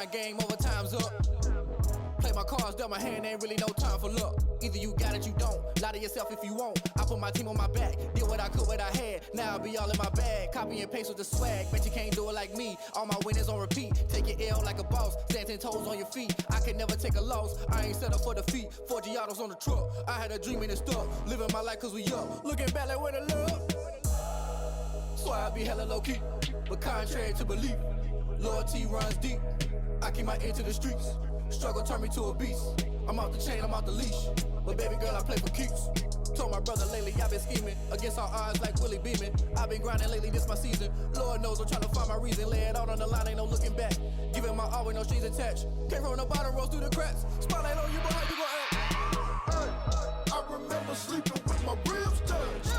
grind game over, time's up. Play my cards, dealt my hand, ain't really no time for luck. Either you got it, you don't. Lie to yourself if you won't. I put my team on my back, did what I could, what I had. Now I be all in my bag, copy and paste with the swag. Bet you can't do it like me. All my winners on repeat. Take your L like a boss, stand 10 toes on your feet. I can never take a loss, I ain't set up for defeat. 4 Giottos on the truck, I had a dream and it stuck. Living my life cause we up, looking back like where the love. Swear I be hella low key, but contrary to belief, loyalty runs deep. I keep my ear to the streets. Struggle turned me to a beast. I'm off the chain, I'm off the leash. But baby girl, I play for keeps. Told my brother lately, I've been scheming against all odds like Willie Beeman. I've been grinding lately, this my season. Lord knows I'm trying to find my reason. Lay it out on the line, ain't no looking back. Giving my all with no strings attached. Came from the bottom, rose through the cracks. Spotlight on you, but how you gon' act? Hey, I remember sleeping with my ribs touched.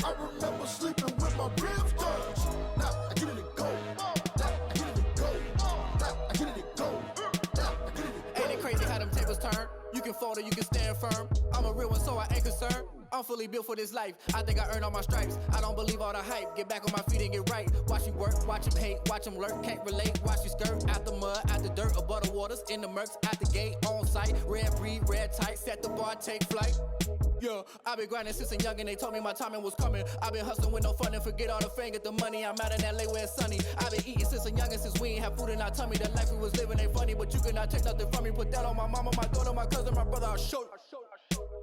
I remember sleeping with my ribs touched. Now I get it to go. Now I get it to go. Now I get it to go. Ain't it crazy how them tables turn? You can fold or you can stand firm. I'm a real one, so I ain't concerned. I'm fully built for this life. I think I earned all my stripes. I don't believe all the hype. Get back on my feet and get right. Watch you work, watch him hate, watch him lurk. Can't relate, watch you skirt. Out the mud, out the dirt, above the waters, in the murks, out the gate, on site. Red breed, red tight, set the bar, take flight. Yeah, I been grinding since a youngin', they told me my timing was coming. I been hustling with no fun and forget all the fame, get the money. I'm out in LA where it's sunny. I been eating since a youngin', since we ain't have food in our tummy. The life we was living ain't funny, but you cannot take nothing from me. Put that on my mama, my daughter, my cousin, my brother, I'll show you.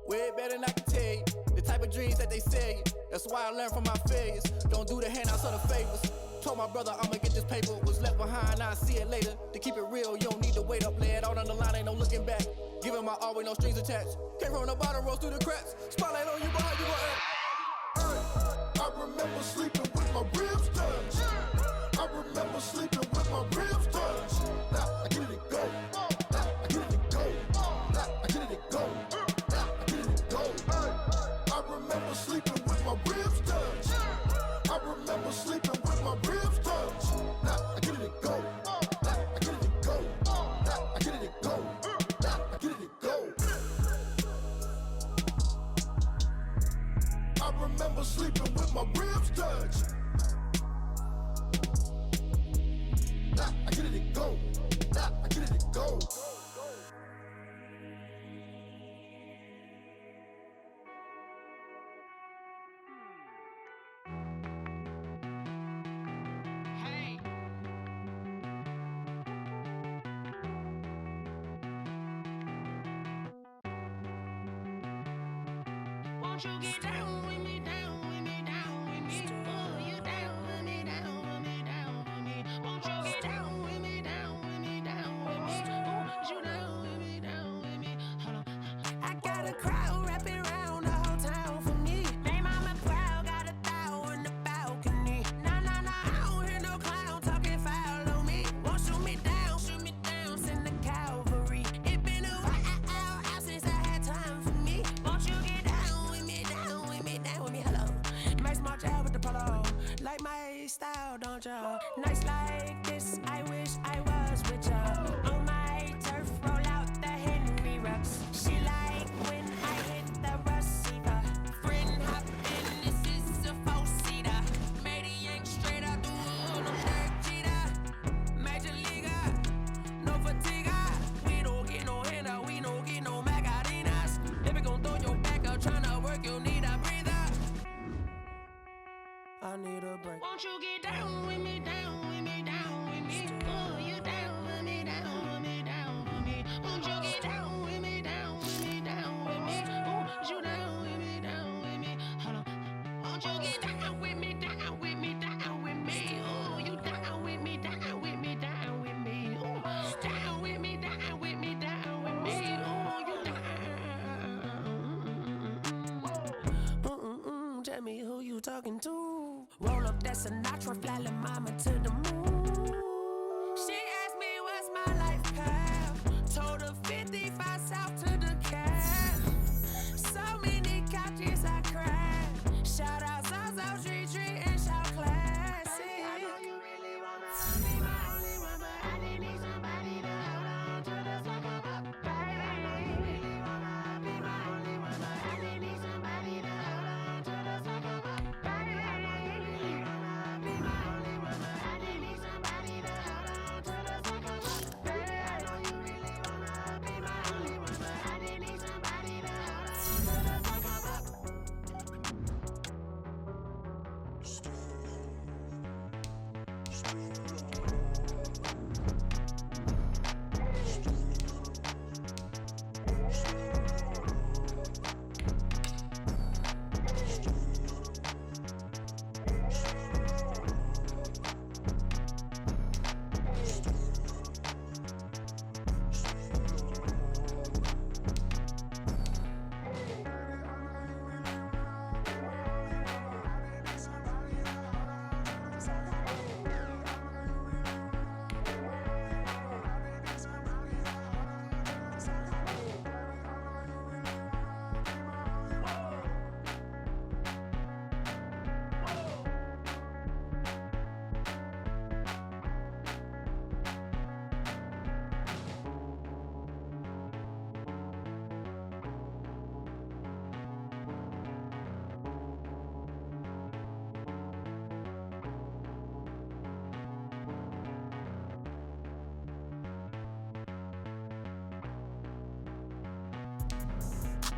Way better than I can tell you. The type of dreams that they sell you. That's why I learned from my failures. Don't do the handouts or the favors. Told my brother I'ma get this paper. Was left behind, I'll see it later. To keep it real, you don't need to wait up. Lay it out on the line, ain't no looking back. Giving my all with no strings attached. Came from the bottom, rose through the cracks. Spotlight on you, but how you gon' act? I remember sleeping with my ribs touched. I remember sleeping with my ribs touched. Now I get it to go. Now I get it to go. Now I get it to go. Now I get it to go. I remember sleeping with my ribs touched. I remember sleeping with my ribs touched. Now I get it to go. Now I get it to go. Now I get it to go. Now I get it to go. I remember sleeping with my ribs touched. Now I get it to go. Now I get it to go. Won't you get down with me, down with me, down with me? Oh, you down with me, down with me, down with me. Won't you get down with me, down with me, down with me? Oh, you down with me, down with me? Hold on. I got a crowd wrapping around the whole town for me. They mama proud, got a thou in the balcony. Nah, nah, nah, I don't hear no clown talking foul on me. Won't shoot me down, send the cavalry. It been a while since I had time for me. Won't you get down with me, down with me, down with me? Hello. Nice small job with the polo. Like my style, don't ya? Nice like this, I wish I was with ya. On my turf, roll out the Henry Rux. She like when I hit the receiver. Friend hop in, this is a four-seater. Made a yank straight out the wood, I'm Derek Jeter. Major leaguer, no fatigue. We don't get no handout, we don't get no Macarinas. Baby gon' throw your back out, tryna work, you need a breather. I need a break. Won't you get down with me, down with me, down with me? Oh, you down with me, down with me, down with me? Won't you get down with me, down with me, down with me? Oh, you down with me, down with me? Hold on. Won't you get down with me, down with me, down with me? Oh, you down with me, down with me, down with me? Oh, down with me, down with me, down with me? Oh, you down. Tell me who you talking to. Roll up that Sinatra, fly la mama to the moon. She asked me what's my life path. Told her 55 south to the cab. So many couches I cried. Shout out Zazo, Tree Tree, and shout classic. I know you really wanna be my only one, but I didn't need somebody to hold on to the sucker up, baby. I know you really wanna be my only one, but I didn't need somebody to hold on to the sucker up, baby. I know you really wanna be my only one, but I didn't need somebody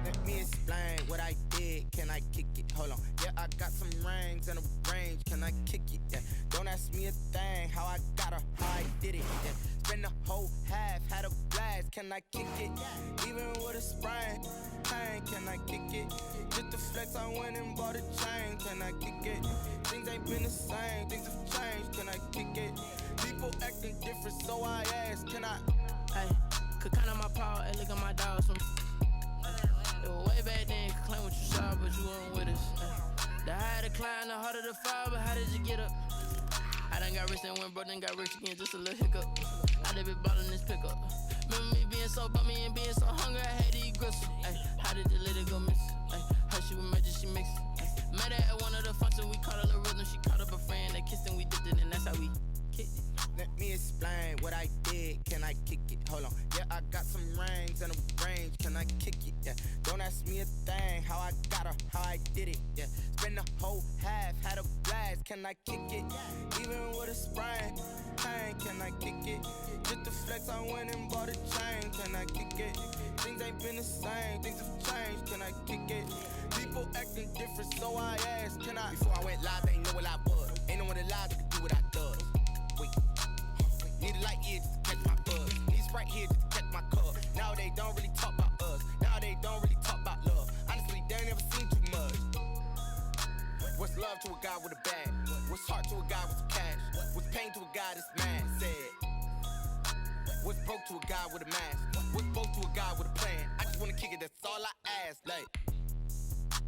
Let me explain what I did. Can I kick it? Hold on. Yeah, I got some rings and a range. Can I kick it? Yeah. Don't ask me a thing. How I got her, how I did it. Yeah. Spend the whole half, had a blast. Can I kick it? Even with a sprain. Pain, can I kick it? Just the flex, I went and bought a chain. Can I kick it? Things ain't been the same. Things have changed. Can I kick it? People acting different, so I ask. Can I? Hey, could count on my power and look at my dogs. It was way back then, could claim what you saw, but you weren't with us. The higher the climb, the harder the fall, but how did you get up? I done got rich and went broke, then got rich again, just a little hiccup. I done been ballin' this pickup. Remember me being so bummy and being so hungry, I had to eat gristle. Ay, how did you let it go miss? Ay, how she was magic, she mixed. Met her at one of the functions, we caught a little rhythm. She caught up a friend, they kissed and we dipped it, and that's how we kicked it. Let me explain what I did. Can I kick it? Hold on. Yeah, I got some rings and a range. Can I kick it? Yeah. Don't ask me a thing. How I got her, how I did it. Yeah. Spend the whole half, had a blast. Can I kick it? Even with a sprain. Pain, can I kick it? Just the flex, I went and bought a chain. Can I kick it? Things ain't been the same. Things have changed. Can I kick it? People acting different, so I asked. Can I? Before I went live, they ain't know what I was. Ain't no one alive that could do what I does. Wait. Need a light here just to catch my buzz. Need Sprite here just to catch my cup. Now they don't really talk about us. Now they don't really talk about love. Honestly, they ain't never seen too much. What's love to a guy with a bag? What's heart to a guy with some cash? What's pain to a guy that's mad? Said. What's broke to a guy with a mask? What's broke to a guy with a plan? I just wanna kick it, that's all I ask. Like,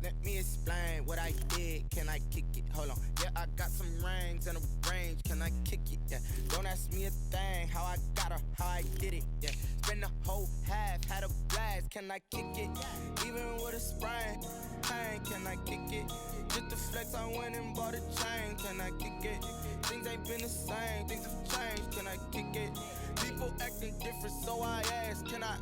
let me explain what I did. Can I kick it? Hold on. Yeah, I got some rings and a range. Can I kick it? Yeah. Don't ask me a thing. How I got her, how I did it. Yeah. Spend the whole half, had a blast. Can I kick it? Even with a sprain. Pain, can I kick it? Just the flex, I went and bought a chain. Can I kick it? Things ain't been the same. Things have changed. Can I kick it? People acting different, so I ask. Can I?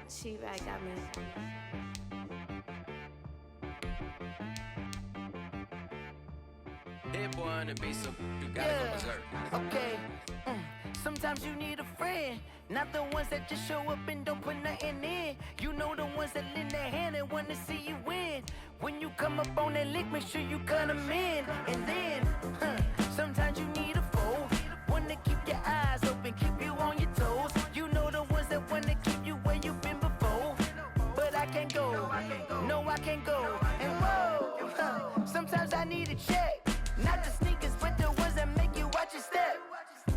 She-Bag got me. That boy on the beat, so you gotta go berserk. Okay. Sometimes you need a friend, not the ones that just show up and don't put nothing in. You know the ones that lend their hand and wanna see you win. When you come up on that lick, make sure you cut them in. And then, sometimes you need a foe, one to keep your eyes open, keep you on your toes. You know the ones that wanna keep you where you've been before. But I can't go, no I can't go. And whoa, sometimes I need a check, not the sneakers, but the ones that make you watch your step.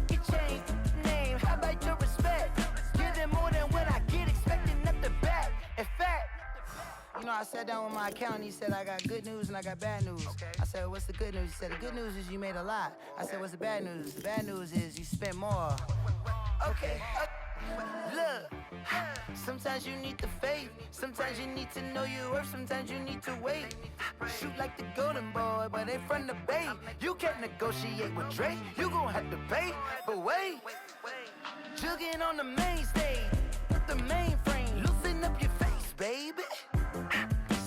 Get changed, name, how about your respect? Give them more than what I get, expecting up the back. In fact, you know, I sat down with my accountant, he said I got good news and I got bad news. I said, what's the good news? He said, the good news is you made a lot. I said, what's the bad news? The bad news is you spent more. Okay, look, sometimes you need the faith, sometimes you need to know your worth, sometimes you need to wait. Shoot like the golden boy, but ain't from the bay. You can't negotiate with Drake, you gon' have to pay. Cooking on the main stage, with the mainframe. Loosen up your face, baby.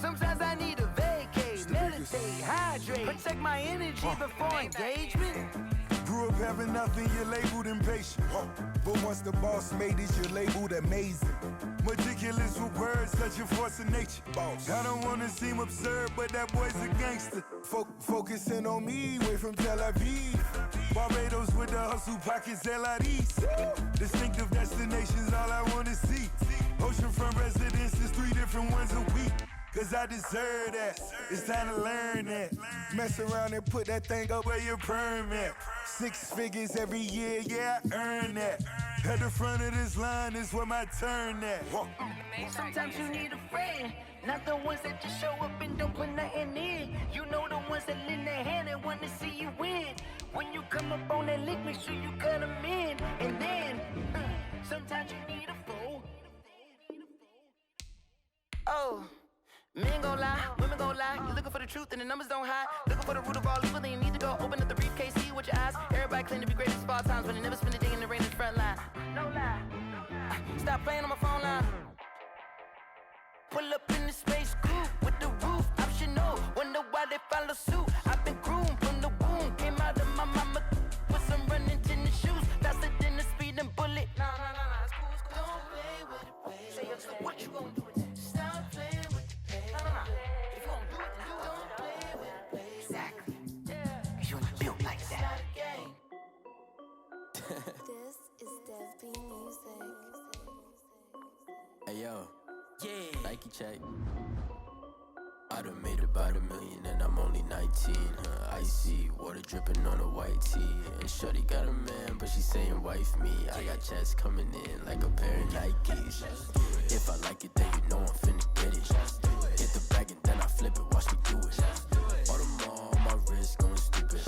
Sometimes I need a vacate, meditate, hydrate, protect my energy before engagement. Grew up having nothing, you're labeled impatient. But once the boss made it, you're labeled amazing. Meticulous with words, such a force of nature. I don't wanna seem absurd, but that boy's a gangster. Focusing on me, way from Tel Aviv. Barbados with the hustle pockets, LIDs. Distinctive destinations, all I wanna see. Oceanfront residences, 3 different ones a week. Cause I deserve that, it's time to learn that. Mess around and put that thing up where your perm at. 6 figures every year, yeah, I earn that. At the front of this line is where my turn at. Sometimes you need a friend, not the ones that just show up and don't put nothing in. You know the ones that lend their hand and want to see you win. When you come up on that lick, make sure you cut them in. And then, sometimes you need a fool. Oh. Men gon' lie, women gon' lie. You're looking for the truth and the numbers don't hide. Looking for the root of all evil, then you need to go open up the briefcase, see with your eyes. Everybody claim to be greatest of all times, but they never spend a day in the rain in the front line. No lie. Stop playing on my phone line. Pull up in the space coupe with the roof optional. Wonder why they follow suit. I've been groomed from the womb. Came out of my mama with some running tennis shoes. Faster than the speeding bullet. Nah, it's cool, it's cool. Don't play with it, baby. Say what you gon' do with it? Stop playing with it. If you gon' do it, then you don't play with it, baby. Exactly. Cause you ain't built like that. This is Dev B Music. Hey yo, yeah. Nike check. I done made about $1 million and I'm only 19. Icy water dripping on a white tee. And shorty got a man, but she saying wife me. I got chats coming in like a pair of Nikes. If I like it, then you know I'm finna get it. Get the bag and then I flip it, watch me do it. All them on my wrist going stupid.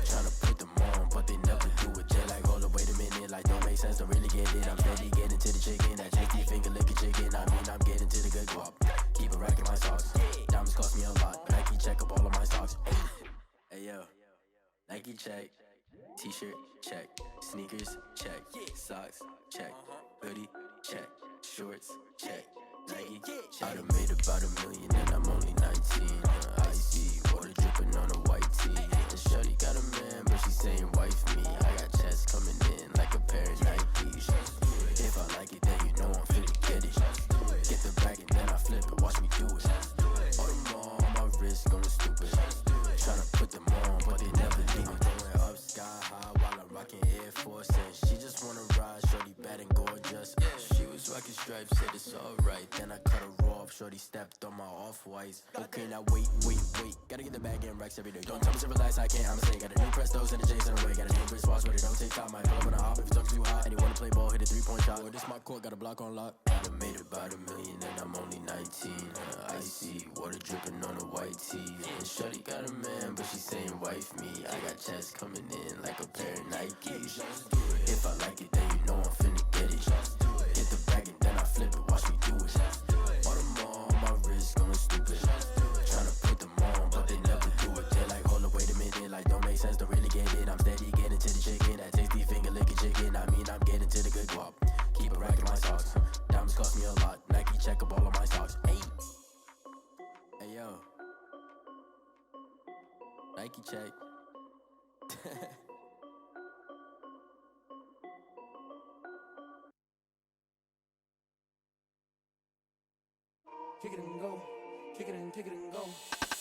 Tryna put them on, but they never do it. They like, hold up, wait a minute, like don't make sense, don't really get it. I'm steady getting to the chicken, that tasty finger licking chicken. I mean, I'm getting to the good guap. Keep a rack in my socks. Diamonds cost me a lot. Nike check up all of my socks. Hey yo, Nike check. T-shirt check. Sneakers check. Socks check. Hoodie check. Shorts check. Nike check. I done made about $1 million and I'm only 19. Icy water dripping on a white tee. And shorty got a man, but she saying wife me. I got chats coming in like a pair of Nikes. If I like it, then you know I'm finna get it. Get the bag and then I flip it, watch me do it. All them on my wrist going stupid. Tryna put them on, but they never leave it. Going up sky high while I'm rocking Air Force. And she just wanna ride, shorty bad and gorgeous. She was rocking stripes, said it's alright. Then I cut her off, shorty stepped on my off-whites. Okay, now wait. Gotta get the bag and racks every day. Don't tell me to relax, I can't, I'ma say. Got a new Prestos and a J's in the way. Got a new wristwatch, but it don't take time. Might pull up on a hop if it's talking too hot. And you wanna play ball, hit a 3-point shot. Or this my court, got a block on lock. I done made about $1 million and I'm only 19. Icy water dripping on a white tee. And shorty got a man, but she saying wife me. I got chats coming in like a pair of Nikes. If I like it, then you know I'm finna get it. Get the bag and then I flip it, watch me do it. All them on my wrist going stupid. Tryna put them on, but they never do it. They like, hold up, wait a minute, like don't make sense, don't really get it. I'm steady getting to the chicken, that tasty finger licking chicken. I mean, I'm getting to the good guap. Keep a rack in my socks. Diamonds cost me a lot. Nike check up all of my socks. Hey yo, Nike check. Kick it and go. Kick it and go.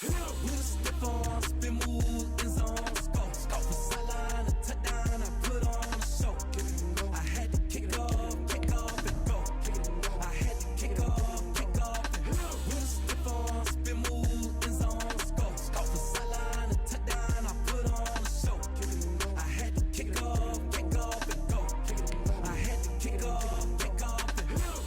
With a stiff on, spin move, in zone, scope. For sideline, a touchdown, I put on a show. I had to kick off and go. I had to kick off and go. With a stiff on, spin move, in zone, scope. For sideline, a touchdown, I put on a show. I had to kick off and go. I had to kick off and go.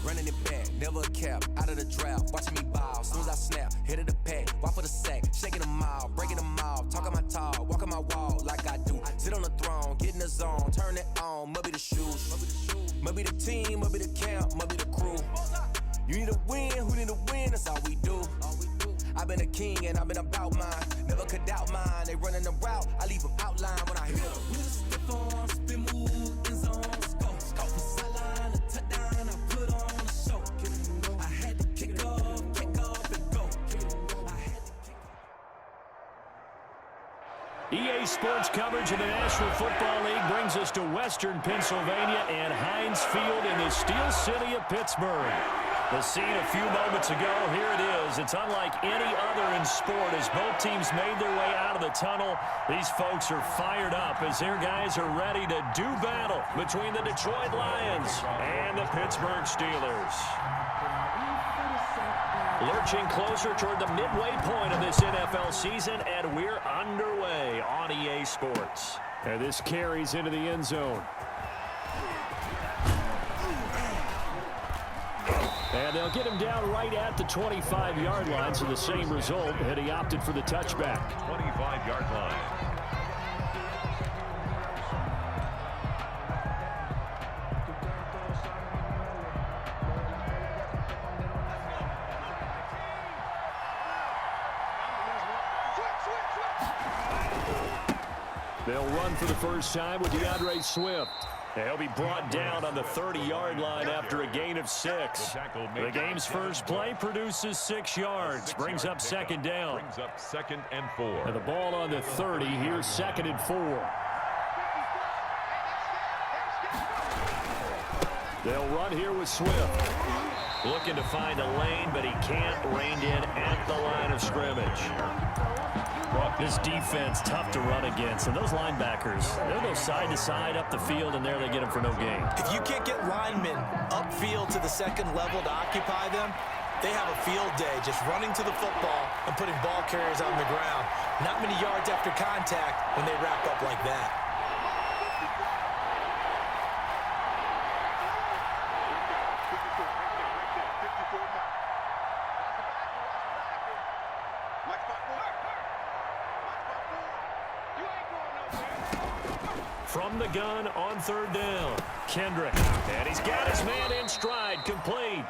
Running it back, never a cap, out of the draft, watching me ball. Soon as I snap, hit of the pack, walk for the sack, shaking them out, breaking them out, talking my talk, walking my wall like I do. Sit on the throne, get in the zone, turn it on, must be the shoes, must be the team, must be the camp, must be the crew. You need a win, who need a win, that's all we do. I've been a king and I've been about mine, never could doubt mine. They running the route, I leave them outline when I hit them. With a stiff on, spin move, in zone, scope for sideline. EA Sports coverage of the National Football League brings us to Western Pennsylvania and Heinz Field in the Steel City of Pittsburgh. The scene a few moments ago, here it is. It's unlike any other in sport as both teams made their way out of the tunnel. These folks are fired up as their guys are ready to do battle between the Detroit Lions and the Pittsburgh Steelers. Lurching closer toward the midway point of this NFL season, and we're underway on EA Sports. And this carries into the end zone. And they'll get him down right at the 25-yard line, so the same result had he opted for the touchback. 25-yard line. They'll run for the first time with DeAndre Swift. He'll be brought down on the 30-yard line after a gain of 6. The game's first play produces 6 yards, brings up second down. Brings up 2nd and 4. And the ball on the 30, here's 2nd and 4. They'll run here with Swift. Looking to find a lane, but he can't. Reined in at the line of scrimmage. This defense, tough to run against. And those linebackers, they'll go side to side up the field, and there they get them for no gain. If you can't get linemen upfield to the second level to occupy them, they have a field day just running to the football and putting ball carriers on the ground. Not many yards after contact when they wrap up like that. From the gun on 3rd down, Kendrick. And he's got his man in stride, complete.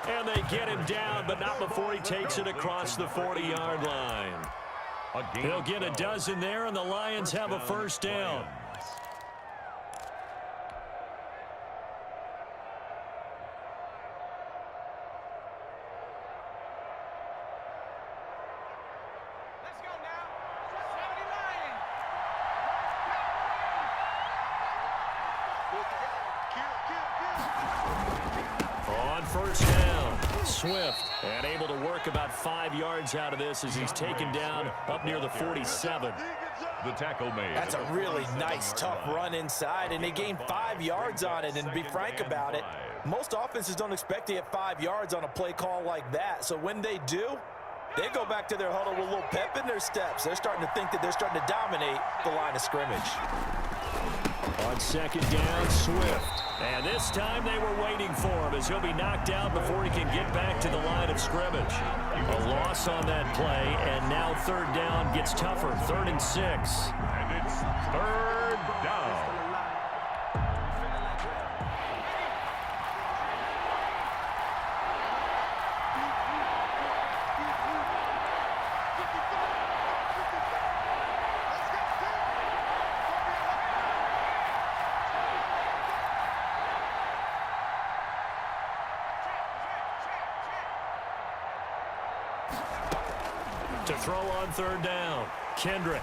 And they get him down, but not before he takes it across the 40-yard line. He'll get a dozen there, and the Lions have a first down. First down, Swift, and able to work about 5 yards out of this as he's taken down up near the 47. The tackle made. That's a really nice, tough run inside, and they gained 5 yards on it. And to be frank about it, most offenses don't expect to get 5 yards on a play call like that. So when they do, they go back to their huddle with a little pep in their steps. They're starting to think that they're starting to dominate the line of scrimmage. On 2nd down, Swift. And this time they were waiting for him as he'll be knocked out before he can get back to the line of scrimmage. A loss on that play, and now 3rd down gets tougher. 3rd and 6. And it's 3rd down. To throw on 3rd down, Kendrick.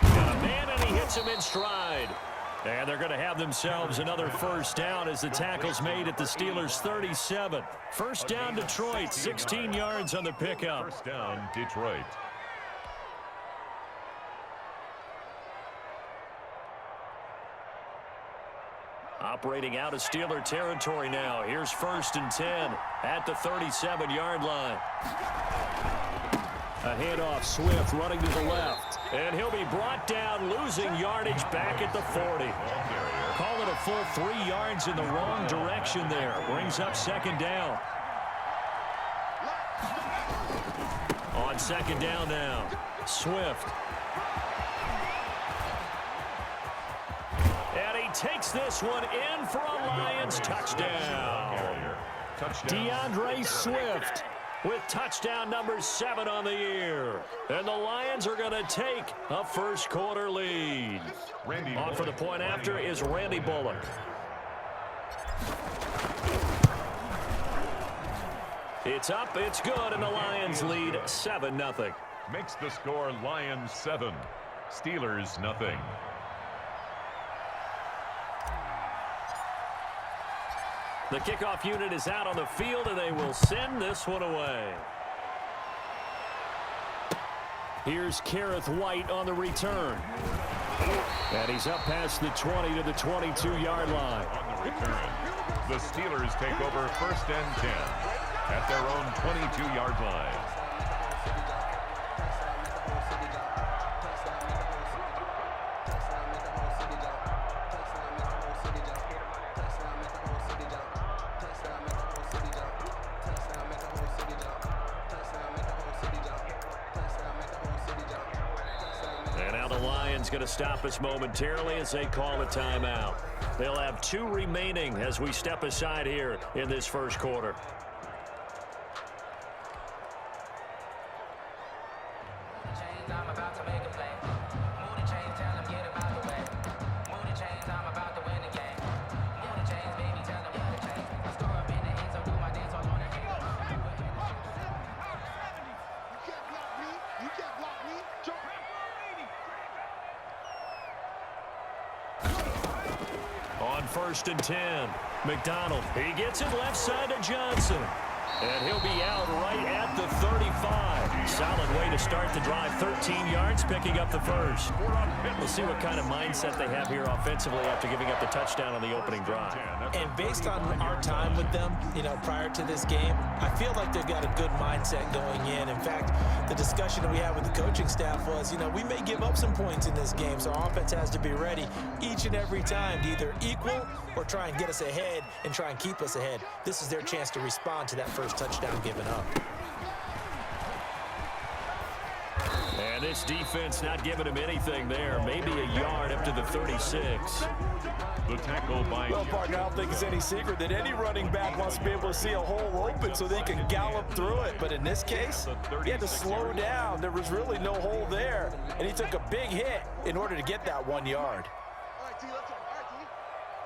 Got a man, and he hits him in stride. And they're going to have themselves another first down as the tackle's made at the Steelers' 37. First down, Detroit, 16 yards on the pickup. First down, Detroit. Operating out of Steeler territory now. Here's 1st and 10 at the 37-yard line. A handoff, Swift running to the left. And he'll be brought down, losing yardage back at the 40. Call it a full 3 yards in the wrong direction there. Brings up 2nd down. On 2nd down now, Swift. And he takes this one in for a Lions touchdown. DeAndre Swift with touchdown number 7 on the year. And the Lions are going to take a first-quarter lead. On for the point after is Randy Bullock. It's up, it's good, and the Lions lead 7-0. makes the score Lions 7, Steelers nothing. The kickoff unit is out on the field, and they will send this one away. Here's Kareth White on the return. And he's up past the 20 to the 22-yard line. On the return, the Steelers take over 1st and 10 at their own 22-yard line. Going to stop us momentarily as they call a timeout. They'll have 2 remaining as we step aside here in this first quarter. On 1st and 10, McDonald. He gets it left side to Johnson. And he'll be out right at the 35. Solid way to start the drive. 13 yards, picking up the first. We'll see what kind of mindset they have here offensively after giving up the touchdown on the opening drive. And based on our time with them, prior to this game, I feel like they've got a good mindset going in. In fact, the discussion that we had with the coaching staff was, we may give up some points in this game, so our offense has to be ready each and every time to either equal or try and get us ahead and try and keep us ahead. This is their chance to respond to that first touchdown given up. And this defense not giving him anything there. Maybe a yard up to the 36. The tackle by... Well, partner, I don't think it's any secret that any running back wants to be able to see a hole open so they can gallop through it. But in this case, he had to slow down. There was really no hole there. And he took a big hit in order to get that 1 yard. All right, T, let's go. All right, T.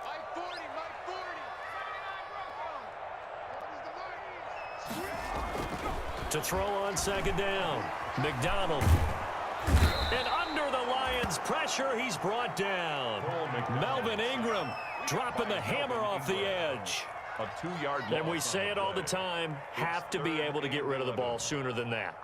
Mike 40, Mike 40. To throw on 2nd down, McDonald. And under the Lions' pressure, he's brought down. Melvin Ingram dropping the hammer off the edge. A 2-yard loss. And we say it all the time, have to be able to get rid of the ball sooner than that.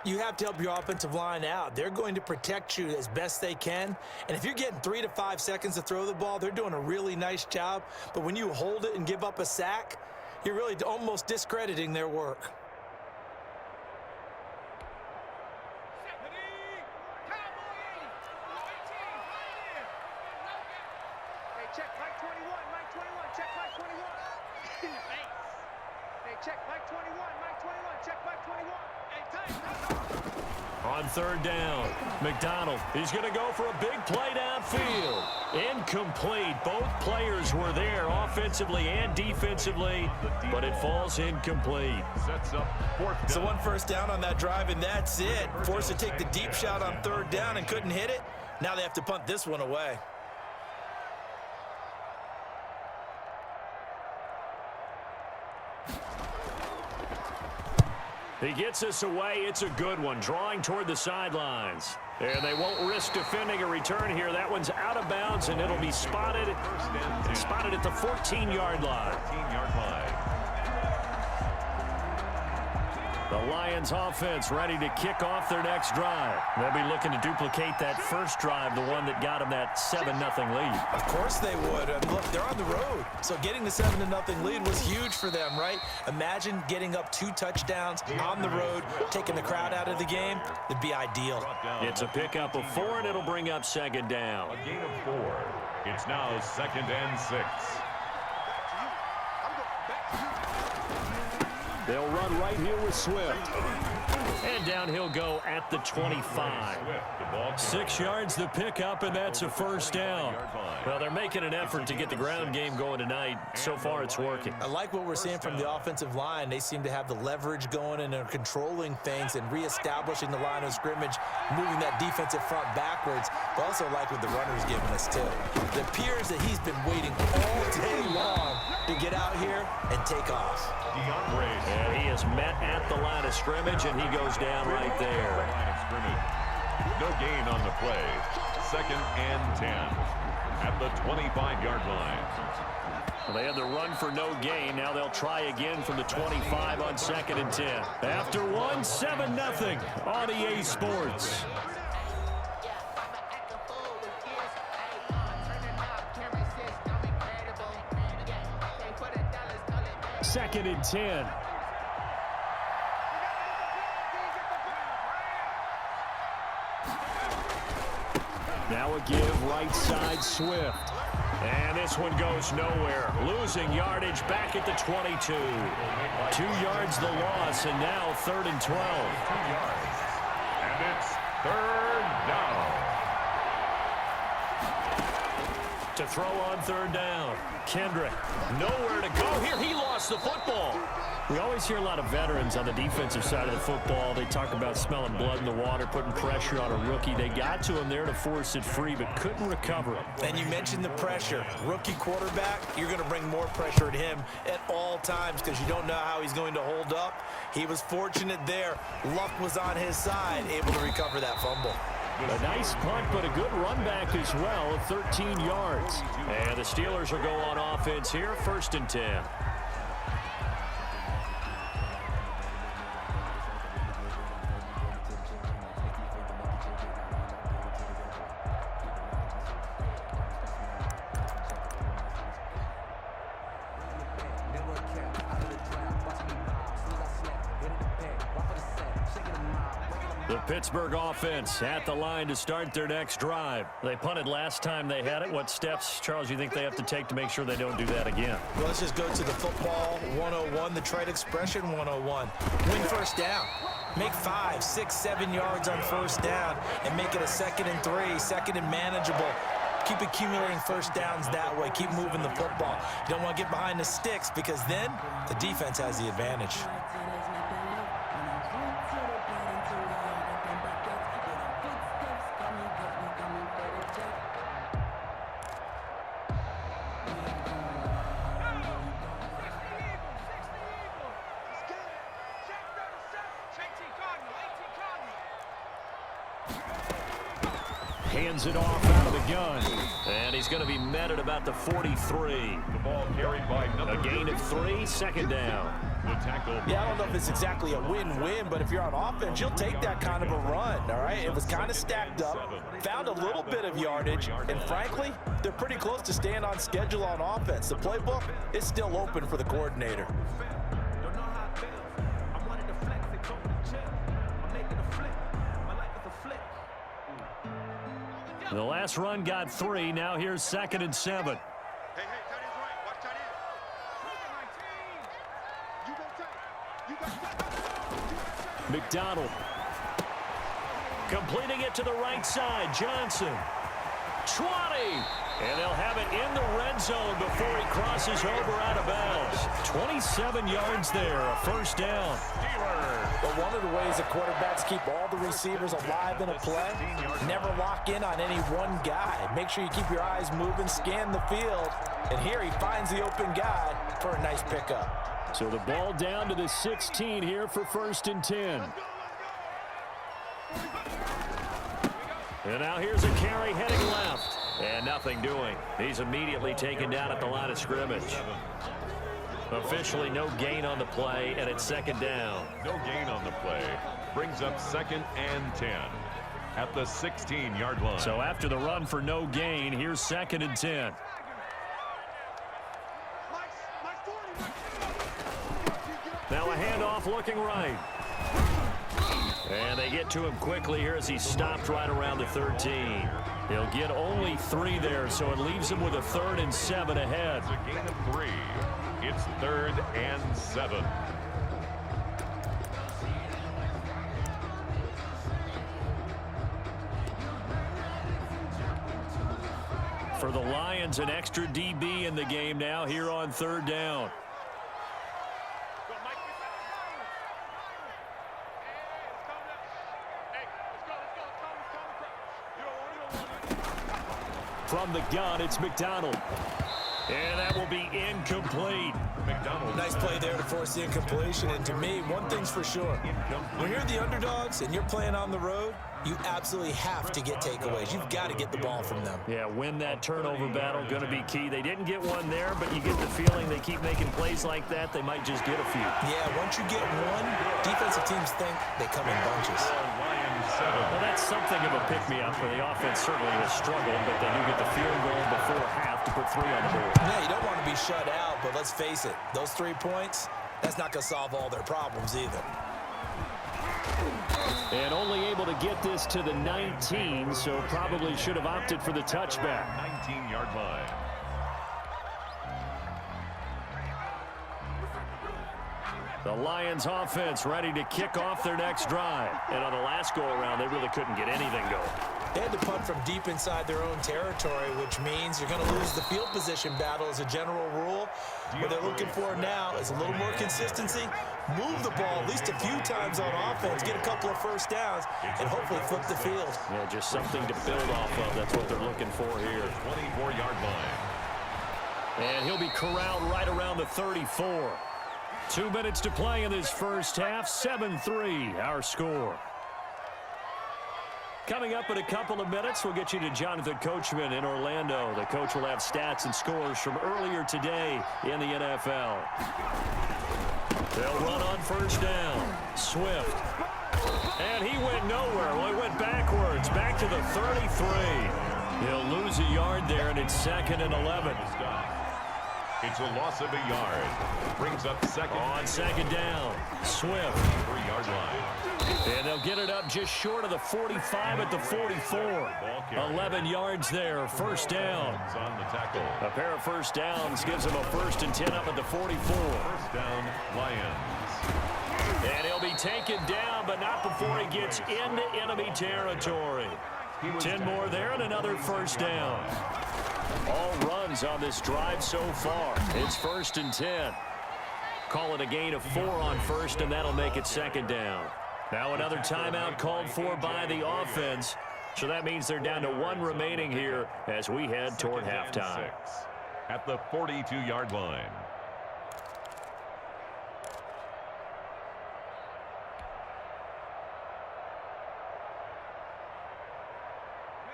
You have to help your offensive line out. They're going to protect you as best they can. And if you're getting 3 to 5 seconds to throw the ball, they're doing a really nice job. But when you hold it and give up a sack, you're really almost discrediting their work. Check Mike 21, Mike 21, check Mike 21. Hey, check Mike 21, Mike 21, check Mike 21. Hey, time. On 3rd down, McDonald. He's going to go for a big play downfield. Incomplete. Both players were there offensively and defensively, but it falls incomplete. Sets up 4th down. So 1 first down on that drive, and that's it. Forced to take the deep shot on 3rd down and couldn't hit it. Now they have to punt this one away. He gets us away. It's a good one. Drawing toward the sidelines. And they won't risk defending a return here. That one's out of bounds, and it'll be spotted at the 14-yard line. 14-yard line. The Lions offense ready to kick off their next drive. They'll be looking to duplicate that first drive, the one that got them that 7-0 lead. Of course they would. And look, they're on the road. So getting the 7-0 lead was huge for them, right? Imagine getting up 2 touchdowns on the road, taking the crowd out of the game. It'd be ideal. It's a pickup of 4, and it'll bring up 2nd down. A gain of 4. It's now 2nd and 6. They'll run right here with Swift. And down he'll go at the 25. 6 yards the pickup, and that's a first down. Well, they're making an effort to get the ground game going tonight. So far, it's working. I like what we're seeing from the offensive line. They seem to have the leverage going, and they're controlling things and reestablishing the line of scrimmage, moving that defensive front backwards. But also like what the runner's giving us, too. It appears that he's been waiting all day long to get out here and take off. And he is met at the line of scrimmage, and he goes down right there. scrimmage. No gain on the play. 2nd and 10 at the 25-yard line. Well, they had the run for no gain. Now they'll try again from the 25 on 2nd and 10. After one, 7-0 on EA Sports. Second and 10. Now a give right side Swift. And this one goes nowhere. Losing yardage back at the 22. 2 yards the loss, and now 3rd and 12. 2 yards. And it's 3rd down. To throw on 3rd down. Kendrick, nowhere to go here. He lost the football. We always hear a lot of veterans on the defensive side of the football. They talk about smelling blood in the water, putting pressure on a rookie. They got to him there to force it free, but couldn't recover it. And you mentioned the pressure. Rookie quarterback, you're going to bring more pressure at him at all times because you don't know how he's going to hold up. He was fortunate there. Luck was on his side, able to recover that fumble. A nice punt, but a good run back as well of 13 yards. And the Steelers will go on offense here, 1st and 10. The Pittsburgh offense at the line to start their next drive. They punted last time they had it. What steps, Charles, you think they have to take to make sure they don't do that again? Well, let's just go to the football 101, the trade expression 101. Win 1st down. Make 5, 6, 7 yards on 1st down and make it a 2nd and 3, 2nd and manageable. Keep accumulating 1st downs that way. Keep moving the football. You don't want to get behind the sticks because then the defense has the advantage. Hands it off out of the gun. And he's going to be met at about the 43. The ball carried by a gain of 3, 2nd down. The tackle. Yeah, I don't know if it's exactly a win-win, but if you're on offense, you'll take that kind of a run, all right? It was kind of stacked up, found a little bit of yardage, and frankly, they're pretty close to staying on schedule on offense. The playbook is still open for the coordinator. The last run got 3. Now here's 2nd and 7. McDonald. Completing it to the right side. Johnson. 20. And they'll have it in the red zone before he crosses over out of bounds. 27 yards there, a 1st down. But one of the ways that quarterbacks keep all the receivers alive in a play, never lock in on any one guy. Make sure you keep your eyes moving, scan the field. And here he finds the open guy for a nice pickup. So the ball down to the 16 here for 1st and 10. And now here's a carry heading left. And nothing doing. He's immediately taken down at the line of scrimmage. Officially no gain on the play, and it's 2nd down. No gain on the play. Brings up 2nd and 10 at the 16-yard line. So after the run for no gain, here's 2nd and 10. Now a handoff looking right. And they get to him quickly here as he stopped right around the 13. He'll get only 3 there, so it leaves him with a 3rd and 7 ahead. It's a gain of 3. It's 3rd and 7. For the Lions, an extra DB in the game now here on 3rd down. From the gun, it's McDonald. And that will be incomplete. Nice play there to force the incompletion. And to me, one thing's for sure. When you're the underdogs and you're playing on the road, you absolutely have to get takeaways. You've got to get the ball from them. Yeah, win that turnover battle, going to be key. They didn't get one there, but you get the feeling they keep making plays like that, they might just get a few. Yeah, once you get one, defensive teams think they come in bunches. Well, that's something of a pick-me-up. The offense certainly has struggled, but they do get the field goal before half to put 3 on the board. Yeah, you don't want to be shut out, but let's face it, those 3 points, that's not going to solve all their problems either. And only able to get this to the 19, so probably should have opted for the touchback. 19-yard line. The Lions offense ready to kick off their next drive. And on the last go-around, they really couldn't get anything going. They had to punt from deep inside their own territory, which means you're going to lose the field position battle as a general rule. What they're looking for now is a little more consistency, move the ball at least a few times on offense, get a couple of first downs, and hopefully flip the field. Yeah, just something to build off of. That's what they're looking for here. 24-yard line. And he'll be corralled right around the 34. 2 minutes to play in this first half. 7-3, our score. Coming up in a couple of minutes, we'll get you to Jonathan Coachman in Orlando. The coach will have stats and scores from earlier today in the NFL. They'll run on first down. Swift. And he went nowhere. Well, he went backwards, back to the 33. He'll lose a yard there, and it's 2nd and 11. It's a loss of a yard. Brings up second. On second down, Swift. 3-yard line. And they'll get it up just short of the 45 at the 44. 11 yards there, first down. On the tackle. A pair of first downs gives them a 1st and 10 up at the 44. First down, Lions. And he'll be taken down, but not before he gets into enemy territory. 10 more there and another first down. All runs on this drive so far. It's 1st and 10. Call it a gain of 4 on first, and that'll make it 2nd down. Now another timeout called for by the offense. So that means they're down to 1 remaining here as we head toward halftime. At the 42-yard line.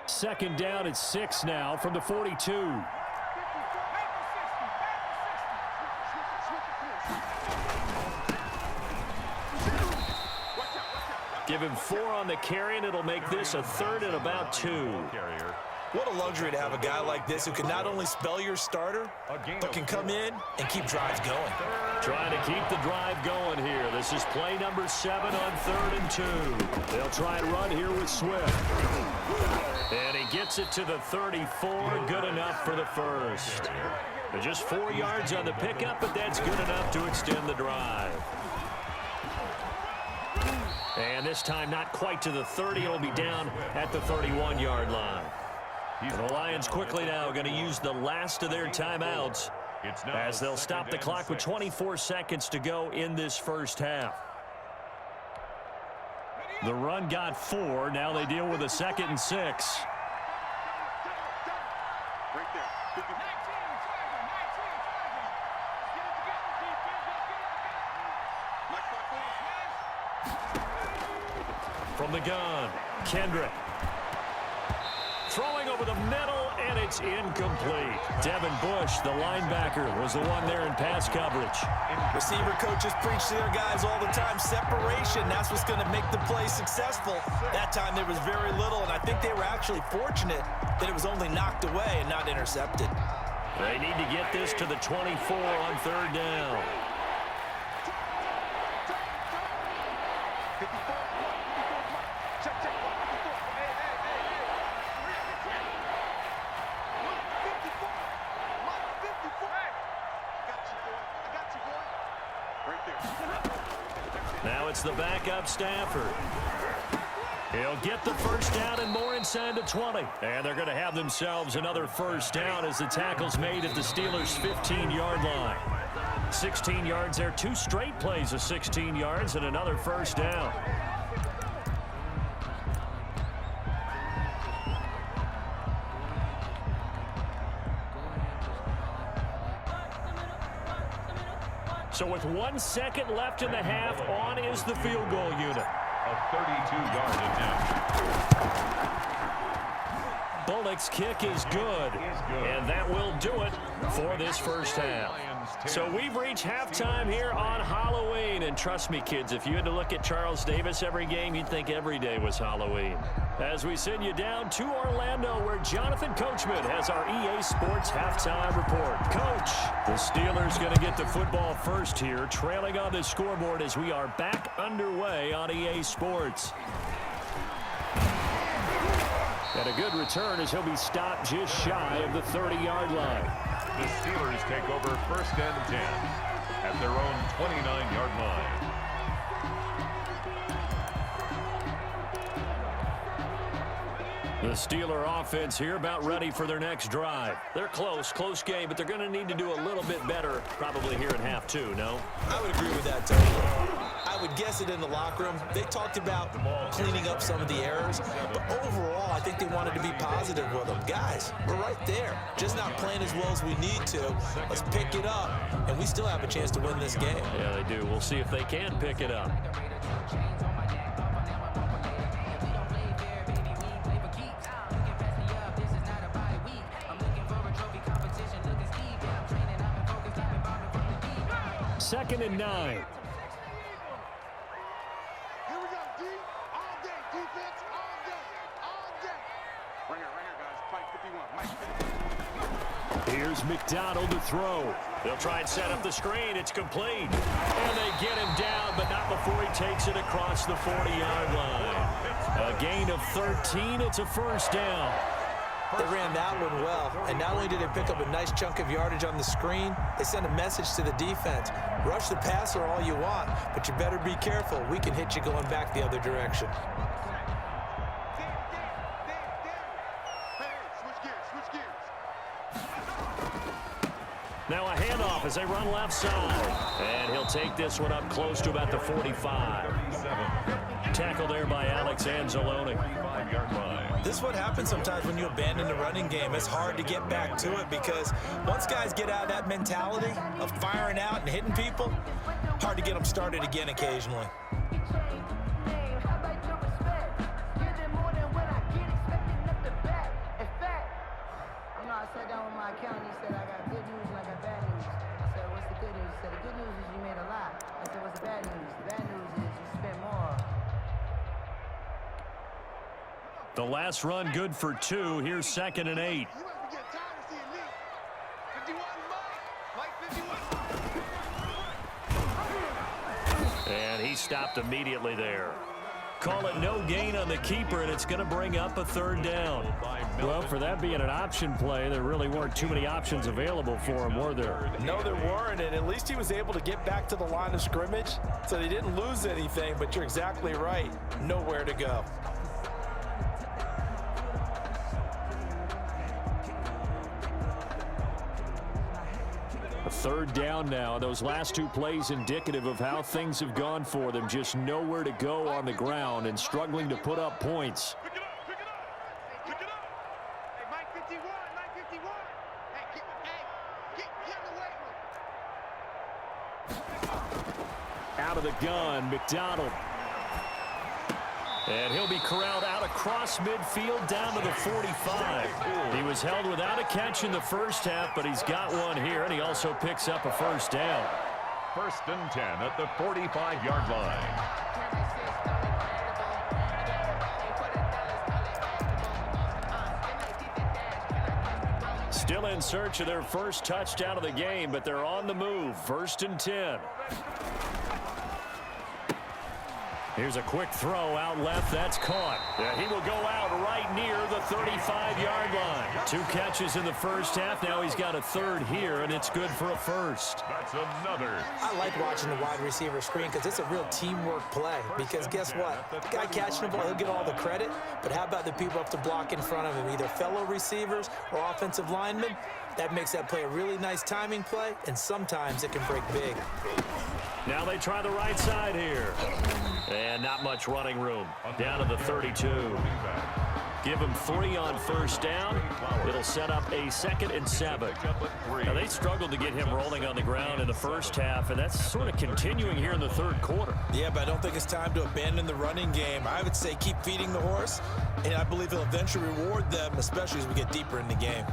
Second down at 6 now from the 42. Give him 4 on the carry, and it'll make this a 3rd and about 2. What a luxury to have a guy like this who can not only spell your starter, but can come in and keep drives going. Trying to keep the drive going here. This is play number 7 on 3rd and 2. They'll try and run here with Swift. And he gets it to the 34. Good enough for the first. But just 4 yards on the pickup, but that's good enough to extend the drive. And this time not quite to the 30. It'll be down at the 31-yard line. And the Lions quickly now going to use the last of their timeouts as they'll stop the clock with 24 seconds to go in this first half. The run got 4. Now they deal with a 2nd and 6. From the gun, Kendrick. Throwing over the middle, and it's incomplete. Devin Bush, the linebacker, was the one there in pass coverage. Receiver coaches preach to their guys all the time. Separation, that's what's going to make the play successful. That time there was very little, and I think they were actually fortunate that it was only knocked away and not intercepted. They need to get this to the 24 on 3rd down. Now it's the backup Stafford. He'll get the first down and more inside the 20. And they're going to have themselves another first down as the tackle's made at the Steelers' 15-yard line. 16 yards there, 2 straight plays of 16 yards and another first down. So with 1 second left in the half, on is the field goal unit. A 32-yard attempt. Bullock's kick is good, and that will do it for this first half. So we've reached halftime here on Halloween, and trust me, kids, if you had to look at Charles Davis every game, you'd think every day was Halloween. As we send you down to Orlando, where Jonathan Coachman has our EA Sports halftime report. Coach, the Steelers going to get the football first here, trailing on the scoreboard as we are back underway on EA Sports. And a good return as he'll be stopped just shy of the 30-yard line. The Steelers take over first and 10 at their own 29-yard line. The Steeler offense here about ready for their next drive. They're close game, but they're going to need to do a little bit better probably here in half two, no? I would agree with that, Tony. I would guess it in the locker room. They talked about cleaning up some of the errors, but overall, I think they wanted to be positive with them. Guys, we're right there. Just not playing as well as we need to. Let's pick it up, and we still have a chance to win this game. Yeah, they do. We'll see if they can pick it up. Second and 9. Here we go, D. All day. Defense all day. All day. Right here, guys. Mike 51. Mike. Here's McDonald to throw. They'll try and set up the screen. It's complete. And they get him down, but not before he takes it across the 40-yard line. A gain of 13. It's a first down. They ran that one well, and not only did they pick up a nice chunk of yardage on the screen, they sent a message to the defense. Rush the passer all you want, but you better be careful. We can hit you going back the other direction. Now a handoff as they run left side. And he'll take this one up close to about the 45. Tackle there by Alex Anzalone. This is what happens sometimes when you abandon the running game. It's hard to get back to it because once guys get out of that mentality of firing out and hitting people, hard to get them started again occasionally. I sat down with my accountant. He said, I got good news and I got bad news. I said, what's the good news? He said, the good news is you made a lot. I said, what's the bad news? The bad news is you spent more. The last run good for 2. Here's second and 8. And he stopped immediately there. Call it no gain on the keeper, and it's going to bring up a third down. Well, for that being an option play, there really weren't too many options available for him, were there? No, there weren't, and at least he was able to get back to the line of scrimmage, so they didn't lose anything, but you're exactly right. Nowhere to go. A third down now. Those last 2 plays indicative of how things have gone for them. Just nowhere to go on the ground and struggling to put up points. Pick it up. Pick it up. Hey, Mike 51. Mike 51. Hey, get in the way. Out of the gun, McDonald. And he'll be corralled out across midfield down to the 45. He was held without a catch in the first half, but he's got one here, and he also picks up a first down. First and 10 at the 45-yard line. Still in search of their first touchdown of the game, but they're on the move. First and 10. Here's a quick throw out left. That's caught. He will go out right near the 35-yard line. 2 catches in the first half. Now he's got a third here, and it's good for a first. That's another. I like watching the wide receiver screen because it's a real teamwork play. Because guess what? The guy catching the ball, he'll get all the credit. But how about the people up to block in front of him, either fellow receivers or offensive linemen? That makes that play a really nice timing play, and sometimes it can break big. Now they try the right side here. And not much running room. Down to the 32. Give him 3 on first down. It'll set up a 2nd and 7. Now, they struggled to get him rolling on the ground in the first half, and that's sort of continuing here in the third quarter. Yeah, but I don't think it's time to abandon the running game. I would say keep feeding the horse, and I believe he'll eventually reward them, especially as we get deeper in the game.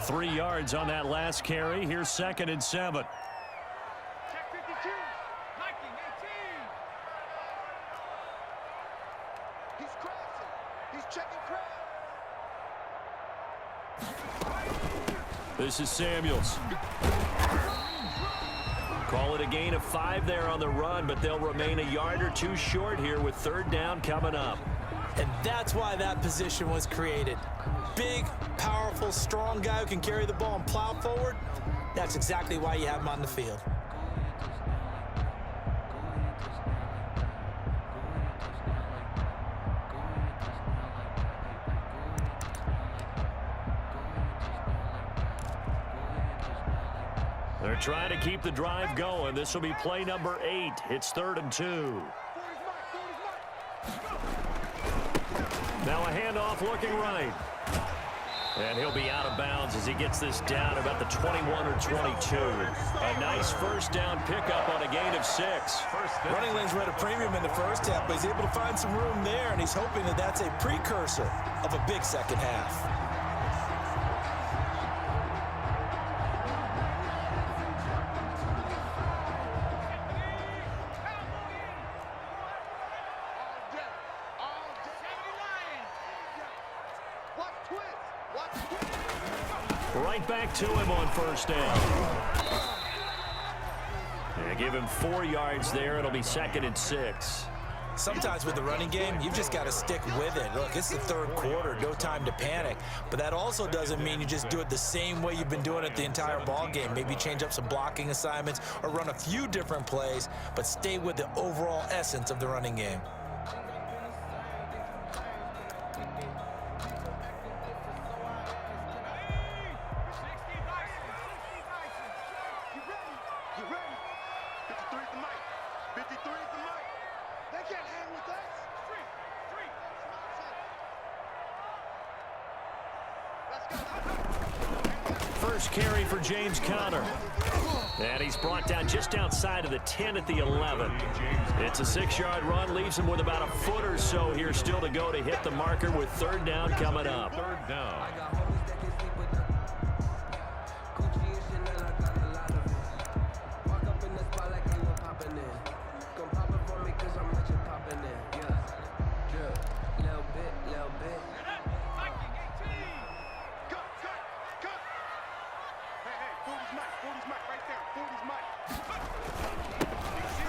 Three yards on that last carry. Here's 2nd and 7. Check 52. Hiking 18. He's crossing. He's checking crowd. This is Samuels. Call it a gain of 5 there on the run, but they'll remain a yard or 2 short here with 3rd down coming up. And that's why that position was created. Big, powerful, strong guy who can carry the ball and plow forward. That's exactly why you have him on the field. They're trying to keep the drive going. This will be play number 8. It's 3rd and 2. Now a handoff looking right. And he'll be out of bounds as he gets this down about the 21 or 22. A nice first down pickup on a gain of 6. Running lanes were at a premium in the first half, but he's able to find some room there, and he's hoping that that's a precursor of a big second half. Right back to him on first down. And give him 4 yards there. It'll be 2nd and 6. Sometimes with the running game, you've just got to stick with it. Look, it's the third quarter, no time to panic. But that also doesn't mean you just do it the same way you've been doing it the entire ball game. Maybe change up some blocking assignments or run a few different plays, but stay with the overall essence of the running game. First carry for James Conner. And he's brought down just outside of the 10 at the 11. It's a 6-yard run, leaves him with about a foot or so here still to go to hit the marker with 3rd down coming up. 3rd down.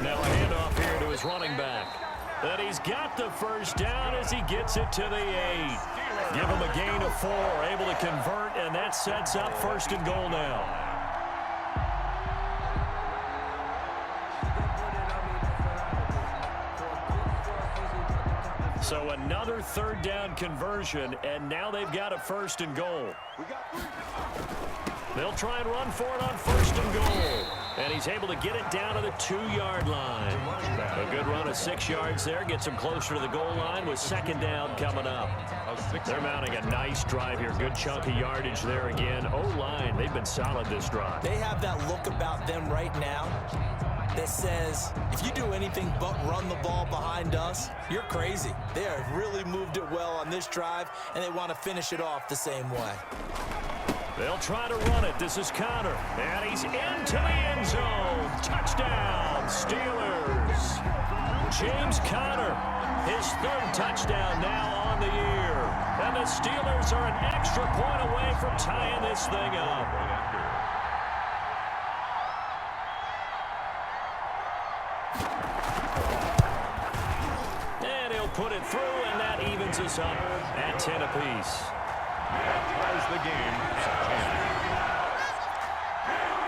Now a handoff here to his running back. And he's got the first down as he gets it to the 8. Give him a gain of 4, able to convert, and that sets up 1st and goal now. So another 3rd down conversion, and now they've got a 1st and goal. They'll try and run for it on 1st and goal. And he's able to get it down to the 2-yard line. A good run of 6 yards there. Gets him closer to the goal line with 2nd down coming up. They're mounting a nice drive here. Good chunk of yardage there again. O-line, they've been solid this drive. They have that look about them right now that says, if you do anything but run the ball behind us, you're crazy. They have really moved it well on this drive, and they want to finish it off the same way. They'll try to run it. This is Conner. And he's into the end zone. Touchdown, Steelers. James Conner, his 3rd touchdown now on the year. And the Steelers are an extra point away from tying this thing up. And he'll put it through, and that evens us up at 10 apiece. That ties the game at 10.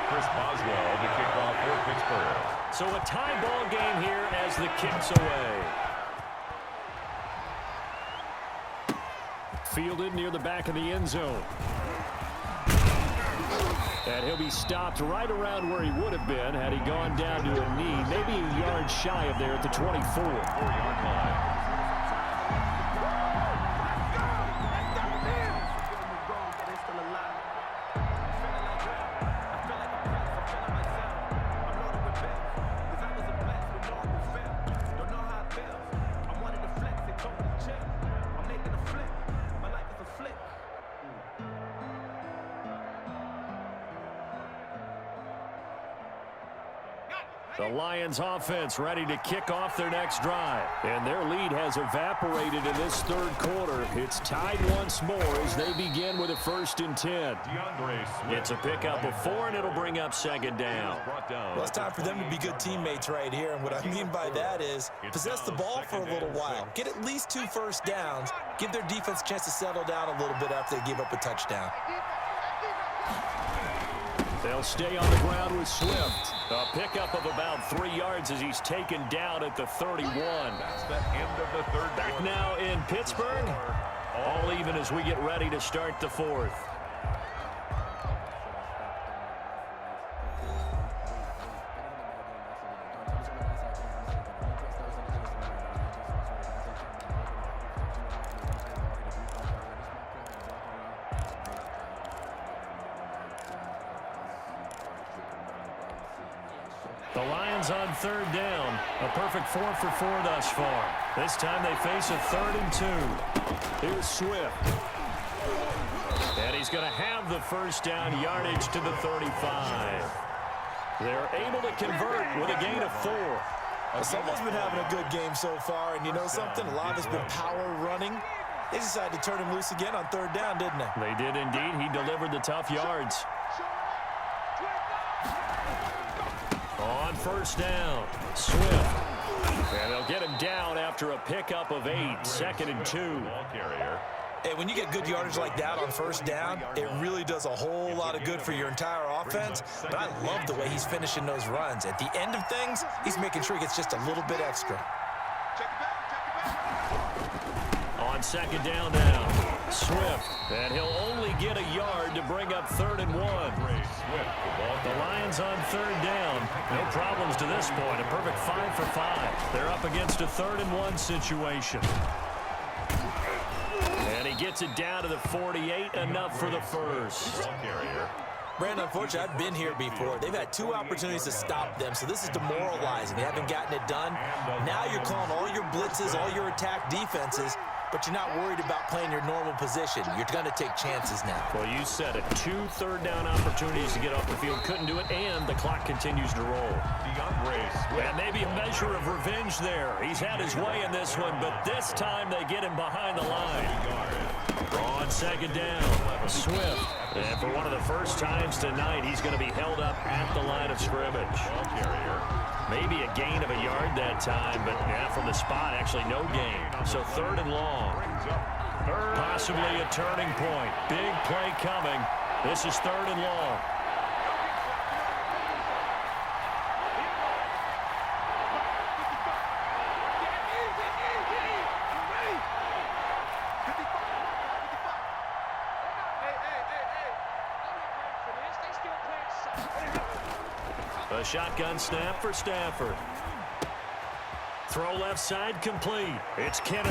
Chris Boswell to kick off for Pittsburgh. So a tie ball game here as the kick's away. Fielded near the back of the end zone. And he'll be stopped right around where he would have been had he gone down to a knee, maybe a yard shy of there at the 24. 4-yard line. The Lions offense ready to kick off their next drive. And their lead has evaporated in this third quarter. It's tied once more as they begin with a 1st and 10. It's a pickup of 4, and it'll bring up 2nd down. Well, it's time for them to be good teammates right here. And what I mean by that is possess the ball for a little while. Get at least 2 first downs. Give their defense a chance to settle down a little bit after they give up a touchdown. They'll stay on the ground with Swift. A pickup of about 3 yards as he's taken down at the 31. That's the end of the third. Back now in Pittsburgh. All even as we get ready to start the 4th. The Lions on 3rd down. A perfect 4 for 4 thus far. This time they face a 3rd and 2. Here's Swift. And he's going to have the first down, yardage to the 35. They're able to convert with a gain of 4. Well, someone's been having a good game so far, and you know something? A lot has been power running. They decided to turn him loose again on 3rd down, didn't they? They did indeed. He delivered the tough yards. On 1st down, Swift. And they'll get him down after a pickup of 8, 2nd and 2. Hey, when you get good yardage like that on 1st down, it really does a whole lot of good for your entire offense. But I love the way he's finishing those runs. At the end of things, he's making sure he gets just a little bit extra. On 2nd down now, Swift. And he'll only get a yard to bring up 3rd and 1. The Lions on 3rd down. No problems to this point. A perfect 5 for 5. They're up against a 3rd and 1 situation. And he gets it down to the 48, enough for the first. Brandon, unfortunately, I've been here before. They've had 2 opportunities to stop them, so this is demoralizing. They haven't gotten it done. Now you're calling all your blitzes, all your attack defenses, but you're not worried about playing your normal position. You're going to take chances now. Well, you said it. 2 third-down opportunities to get off the field. Couldn't do it, and the clock continues to roll. And maybe a measure of revenge there. He's had his way in this one, but this time they get him behind the line. On 2nd down, Swift. And for one of the first times tonight, he's going to be held up at the line of scrimmage. Maybe a gain of a yard that time, but yeah, from the spot, actually no gain. So 3rd and long. Possibly a turning point. Big play coming. This is 3rd and long. A shotgun snap for Stafford. Throw left side complete. It's Kennedy.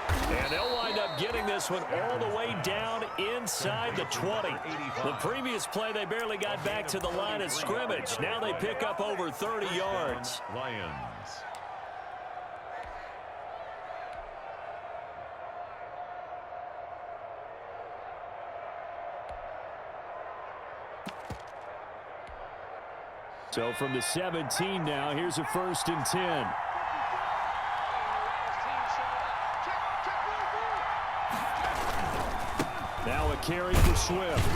And they'll wind up getting this one all the way down inside the 20. The previous play, they barely got back to the line of scrimmage. Now they pick up over 30 yards. Lions. So from the 17 now, here's a 1st and 10. Now a carry for Swift.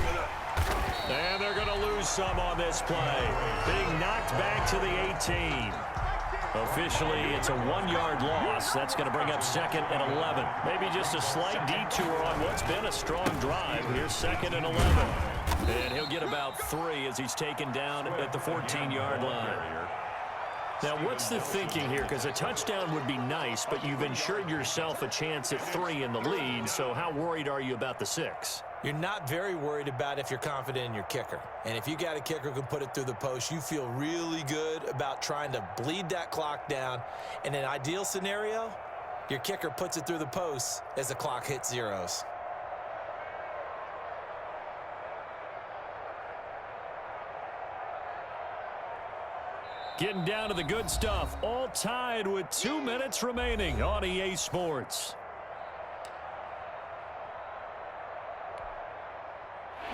And they're going to lose some on this play. Being knocked back to the 18. Officially, it's a 1-yard loss. That's going to bring up 2nd and 11. Maybe just a slight detour on what's been a strong drive. Here's 2nd and 11. And he'll get about 3 as he's taken down at the 14-yard line. Now, what's the thinking here? Because a touchdown would be nice, but you've ensured yourself a chance at 3 in the lead, so how worried are you about the 6? You're not very worried about if you're confident in your kicker. And if you got a kicker who can put it through the post, you feel really good about trying to bleed that clock down. In an ideal scenario, your kicker puts it through the post as the clock hits zeros. Getting down to the good stuff, all tied with 2 minutes remaining on EA Sports.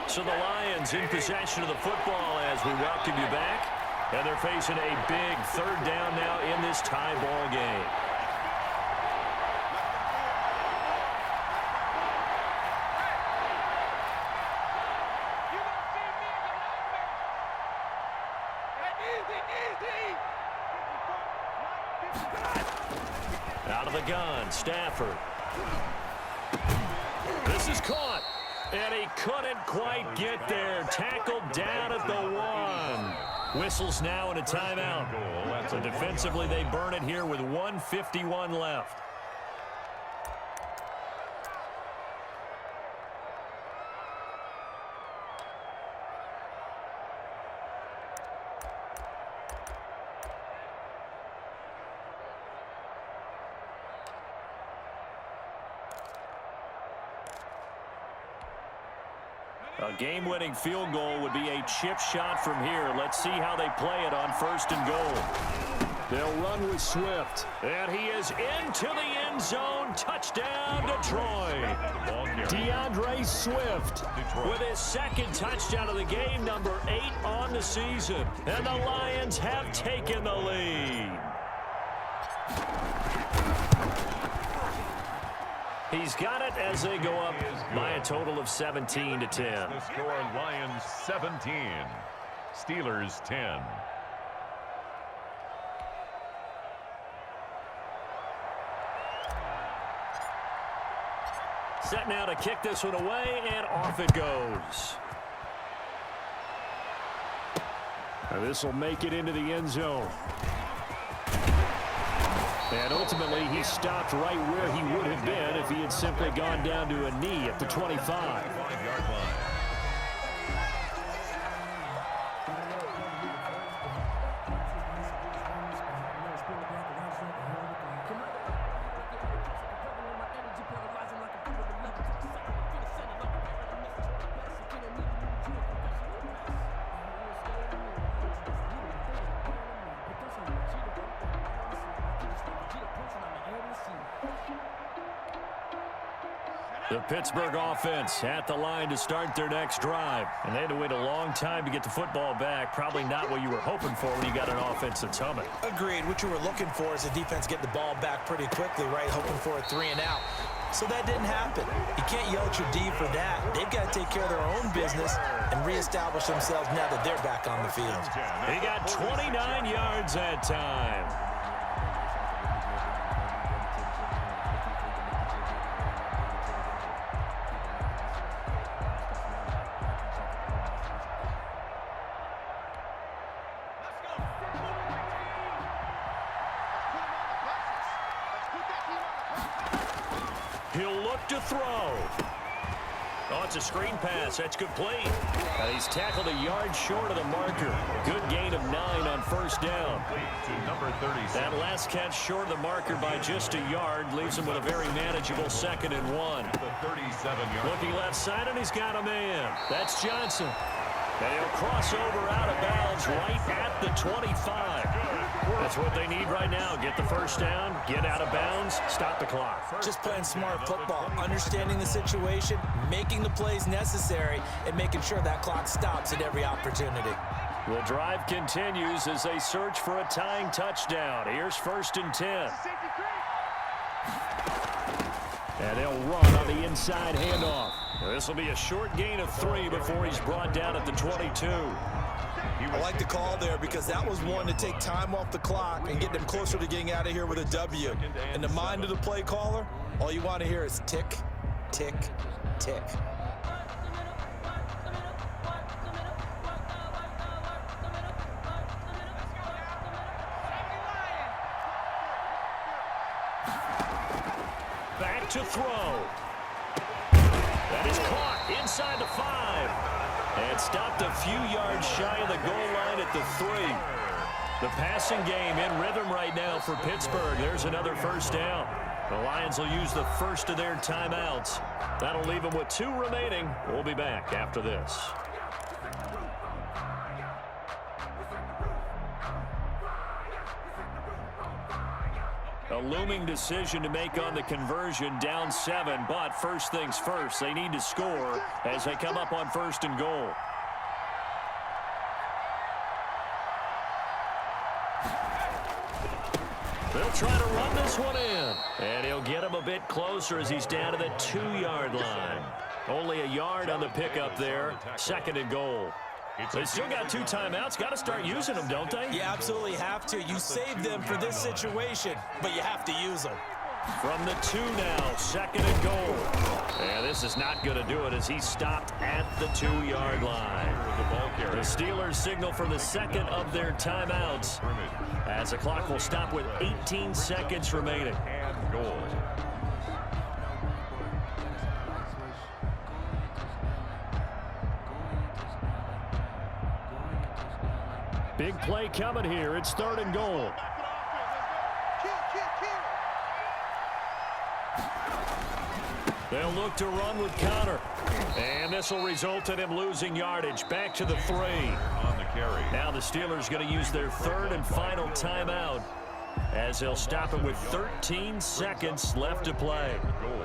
So the Lions in possession of the football as we welcome you back. And they're facing a big 3rd down now in this tie ball game. Out of the gun, Stafford. This is caught. And he couldn't quite get there. Tackled down at the 1. Whistles now and a timeout. So defensively, they burn it here with 1:51 left. A game-winning field goal would be a chip shot from here. Let's see how they play it on 1st and goal. They'll run with Swift. And he is into the end zone. Touchdown, Detroit. DeAndre Swift with his 2nd touchdown of the game, number 8 on the season. And the Lions have taken the lead. He's got it as they go up by a total of 17-10. The score, Lions 17, Steelers 10. Set now to kick this one away, and off it goes. Now this will make it into the end zone. And ultimately, he stopped right where he would have been if he had simply gone down to a knee at the 25. 5-yard line. The Pittsburgh offense at the line to start their next drive. And they had to wait a long time to get the football back. Probably not what you were hoping for when you got an offense that's humming. Agreed. What you were looking for is the defense getting the ball back pretty quickly, right? Hoping for a 3 and out. So that didn't happen. You can't yell at your D for that. They've got to take care of their own business and reestablish themselves now that they're back on the field. He got 29 yards that time. He'll look to throw. Oh, it's a screen pass. That's complete. And he's tackled a yard short of the marker. Good gain of 9 on 1st down. To number 36. That last catch short of the marker by just a yard leaves him with a very manageable 2nd and 1. The 37-yard. Looking left side, and he's got a man. That's Johnson. And he'll cross over out of bounds right at the 25. That's what they need right now. Get the 1st down, get out of bounds, stop the clock. Just playing smart football, understanding the situation, making the plays necessary, and making sure that clock stops at every opportunity. The drive continues as they search for a tying touchdown. Here's 1st and 10. And they'll run on the inside handoff. This will be a short gain of 3 before he's brought down at the 22. I like the call there because that was one to take time off the clock and get them closer to getting out of here with a W. In the mind of the play caller, all you want to hear is tick, tick, tick. back to throw. That is caught inside the 5. And stopped a few yards shy of the goal line at the 3. The passing game in rhythm right now for Pittsburgh. There's another first down. The Lions will use the first of their timeouts. That'll leave them with 2 remaining. We'll be back after this. A looming decision to make on the conversion, down 7, but first things first, they need to score as they come up on 1st and goal. They'll try to run this one in, and he'll get him a bit closer as he's down to the 2-yard line. Only a yard on the pickup there, 2nd and goal. They still got 2 timeouts. Got to start using them, don't they? You absolutely have to. You save them for this situation, but you have to use them. From the 2 now, 2nd and goal. And this is not going to do it as he stopped at the 2-yard line. The Steelers signal for the 2nd of their timeouts as the clock will stop with 18 seconds remaining. And goal. Big play coming here. It's 3rd and goal. They'll look to run with Connor. And this will result in him losing yardage. Back to the 3. On the carry. Now the Steelers going to use their 3rd and final timeout as they'll stop it with 13 seconds left to play. Goal.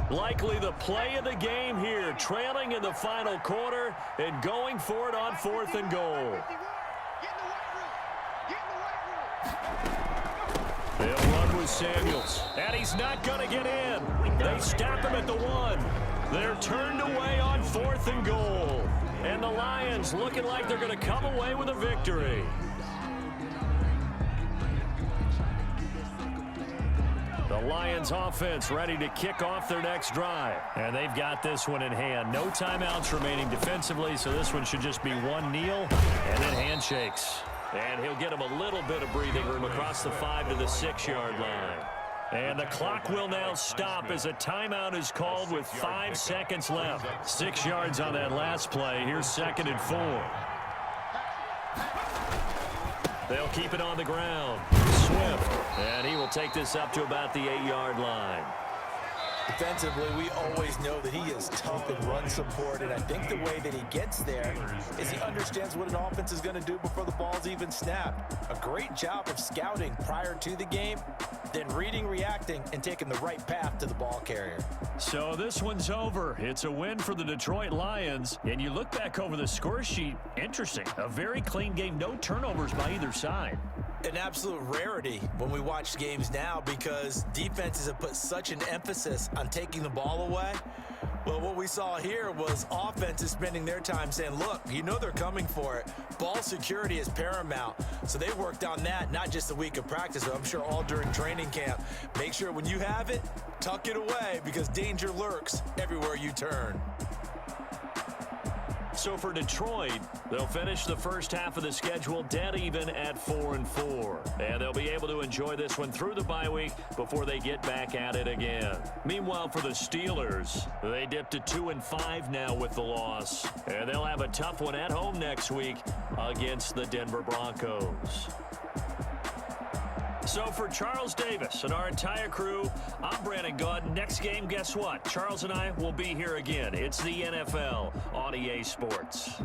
Likely the play of the game here, trailing in the final quarter and going for it on 4th and goal. They'll run with Samuels, and he's not going to get in. They stop him at the 1. They're turned away on 4th and goal. And the Lions looking like they're going to come away with a victory. The Lions offense ready to kick off their next drive. And they've got this one in hand. No timeouts remaining defensively, so this one should just be one kneel and then handshakes. And he'll get him a little bit of breathing room across the 5 to the 6-yard line. And the clock will now stop as a timeout is called with 5 seconds left. 6 yards on that last play. Here's 2nd and 4. They'll keep it on the ground. Swift, and he will take this up to about the 8-yard line. Defensively, we always know that he is tough in run support, and I think the way that he gets there is he understands what an offense is going to do before the ball's even snapped. A great job of scouting prior to the game, then reading, reacting, and taking the right path to the ball carrier. So this one's over. It's a win for the Detroit Lions, and you look back over the score sheet, interesting. A very clean game, no turnovers by either side. An absolute rarity when we watch games now because defenses have put such an emphasis on taking the ball away. Well, what we saw here was offenses spending their time saying, look, you know they're coming for it. Ball security is paramount. So they worked on that, not just a week of practice, but I'm sure all during training camp. Make sure when you have it, tuck it away because danger lurks everywhere you turn. So for Detroit, they'll finish the first half of the schedule dead even at 4-4. And they'll be able to enjoy this one through the bye week before they get back at it again. Meanwhile, for the Steelers, they dipped to 2-5 now with the loss. And they'll have a tough one at home next week against the Denver Broncos. So for Charles Davis and our entire crew, I'm Brandon Gaudin. Next game, guess what? Charles and I will be here again. It's the NFL on EA Sports.